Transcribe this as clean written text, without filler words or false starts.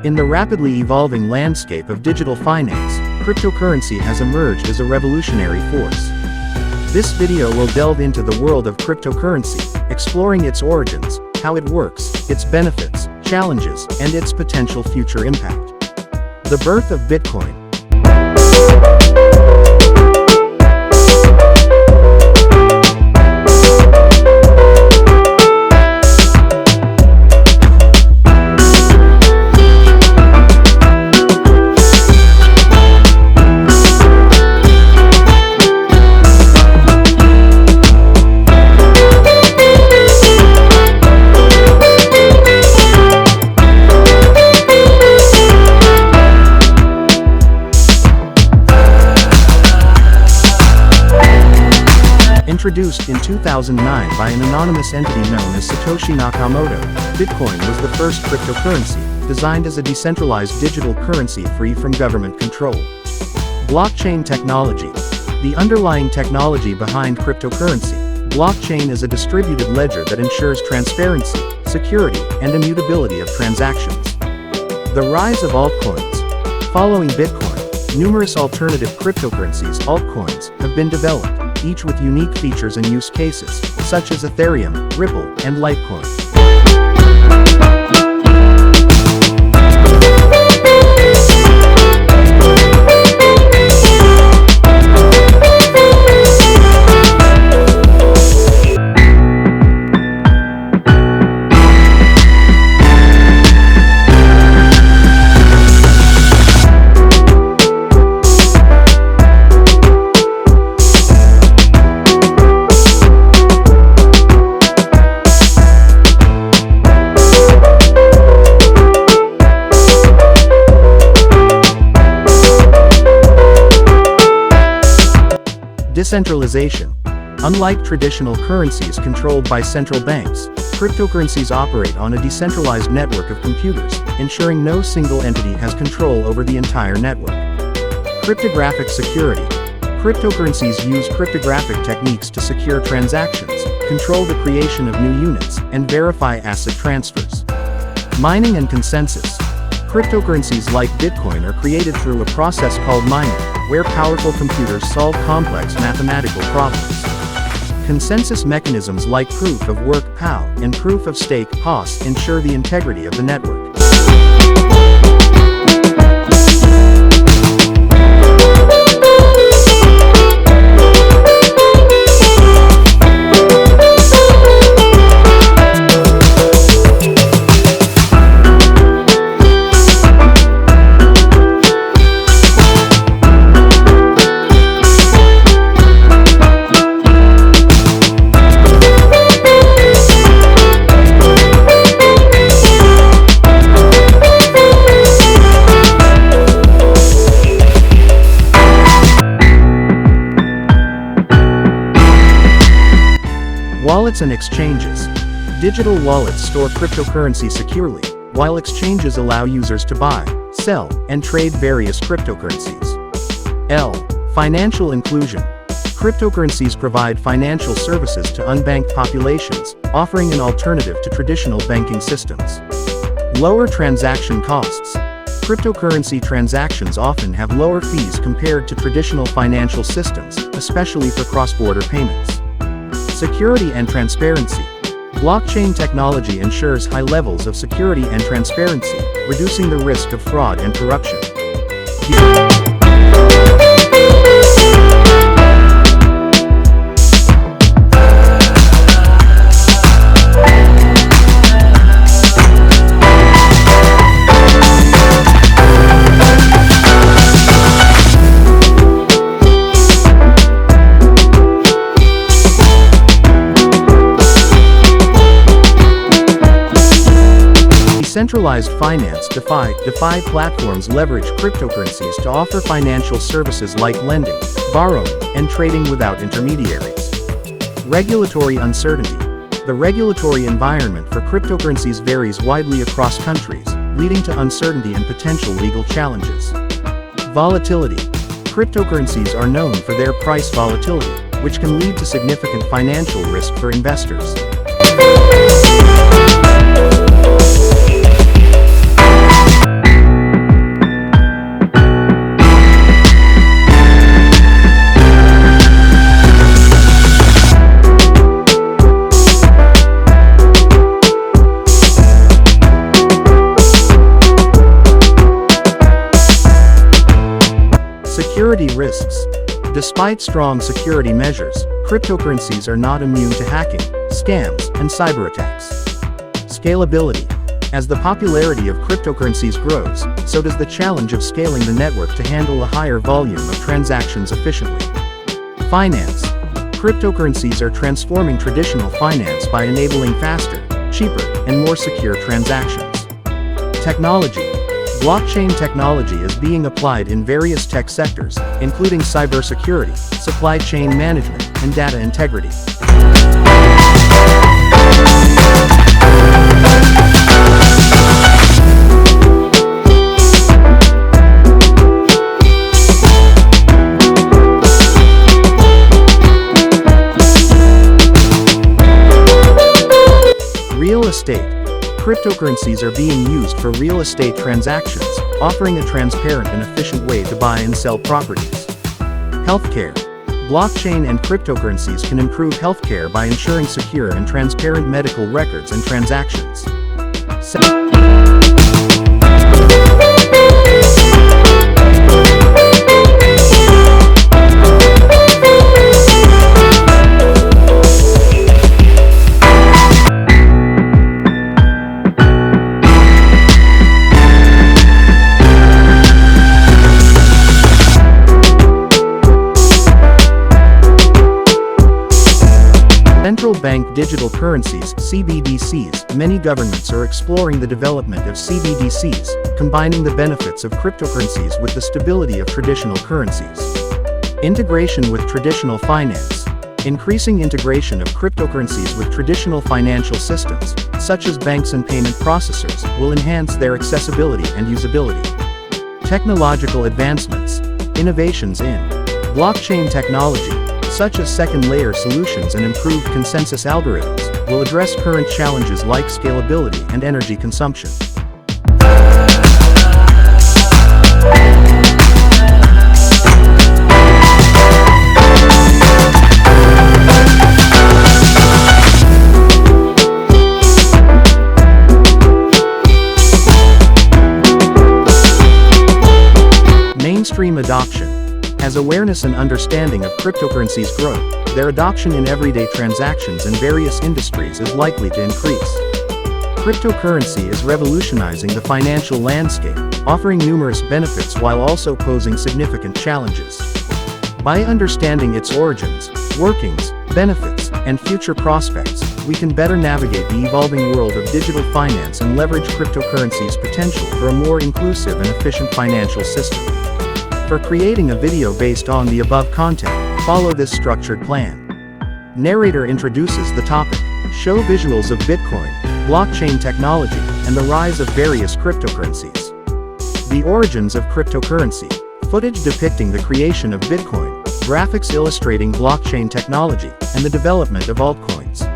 In the rapidly evolving landscape of digital finance, cryptocurrency has emerged as a revolutionary force. This video will delve into the world of cryptocurrency, exploring its origins, how it works, its benefits, challenges, and its potential future impact. The birth of Bitcoin. Introduced in 2009 by an anonymous entity known as Satoshi Nakamoto, Bitcoin was the first cryptocurrency, designed as a decentralized digital currency free from government control. Blockchain technology. The underlying technology behind cryptocurrency. Blockchain is a distributed ledger that ensures transparency, security, and immutability of transactions. The rise of altcoins. Following Bitcoin, numerous alternative cryptocurrencies (altcoins) have been developed, each with unique features and use cases, such as Ethereum, Ripple, and Litecoin. Decentralization. Unlike traditional currencies controlled by central banks, cryptocurrencies operate on a decentralized network of computers, ensuring no single entity has control over the entire network. Cryptographic security. Cryptocurrencies use cryptographic techniques to secure transactions, control the creation of new units, and verify asset transfers. Mining and consensus. Cryptocurrencies like Bitcoin are created through a process called mining, where powerful computers solve complex mathematical problems. Consensus mechanisms like proof of work (POW) and proof of stake (POS) ensure the integrity of the network. Wallets and exchanges. Digital wallets store cryptocurrency securely, while exchanges allow users to buy, sell, and trade various cryptocurrencies. Financial inclusion. Cryptocurrencies provide financial services to unbanked populations, offering an alternative to traditional banking systems. Lower transaction costs. Cryptocurrency transactions often have lower fees compared to traditional financial systems, especially for cross-border payments. Security and transparency. Blockchain technology ensures high levels of security and transparency, reducing the risk of fraud and corruption. Decentralized finance DeFi platforms leverage cryptocurrencies to offer financial services like lending, borrowing, and trading without intermediaries. Regulatory uncertainty. The regulatory environment for cryptocurrencies varies widely across countries, leading to uncertainty and potential legal challenges. Volatility. Cryptocurrencies are known for their price volatility, which can lead to significant financial risk for investors. Despite strong security measures, cryptocurrencies are not immune to hacking, scams, and cyber attacks. Scalability. As the popularity of cryptocurrencies grows, so does the challenge of scaling the network to handle a higher volume of transactions efficiently. Finance. Cryptocurrencies are transforming traditional finance by enabling faster, cheaper, and more secure transactions. Technology. Blockchain technology is being applied in various tech sectors, including cybersecurity, supply chain management, and data integrity. Real estate. Cryptocurrencies are being used for real estate transactions, offering a transparent and efficient way to buy and sell properties. Healthcare. Blockchain and cryptocurrencies can improve healthcare by ensuring secure and transparent medical records and transactions. Central bank digital currencies, CBDCs. Many governments are exploring the development of CBDCs, combining the benefits of cryptocurrencies with the stability of traditional currencies. Integration with traditional finance. Increasing integration of cryptocurrencies with traditional financial systems, such as banks and payment processors, will enhance their accessibility and usability. Technological advancements. Innovations in blockchain technology, such as second-layer solutions and improved consensus algorithms, will address current challenges like scalability and energy consumption. Mainstream adoption. As awareness and understanding of cryptocurrencies grow, their adoption in everyday transactions in various industries is likely to increase. Cryptocurrency is revolutionizing the financial landscape, offering numerous benefits while also posing significant challenges. By understanding its origins, workings, benefits, and future prospects, we can better navigate the evolving world of digital finance and leverage cryptocurrency's potential for a more inclusive and efficient financial system. For creating a video based on the above content, follow this structured plan. Narrator introduces the topic, show visuals of Bitcoin, blockchain technology, and the rise of various cryptocurrencies. The origins of cryptocurrency, footage depicting the creation of Bitcoin, graphics illustrating blockchain technology, and the development of altcoins.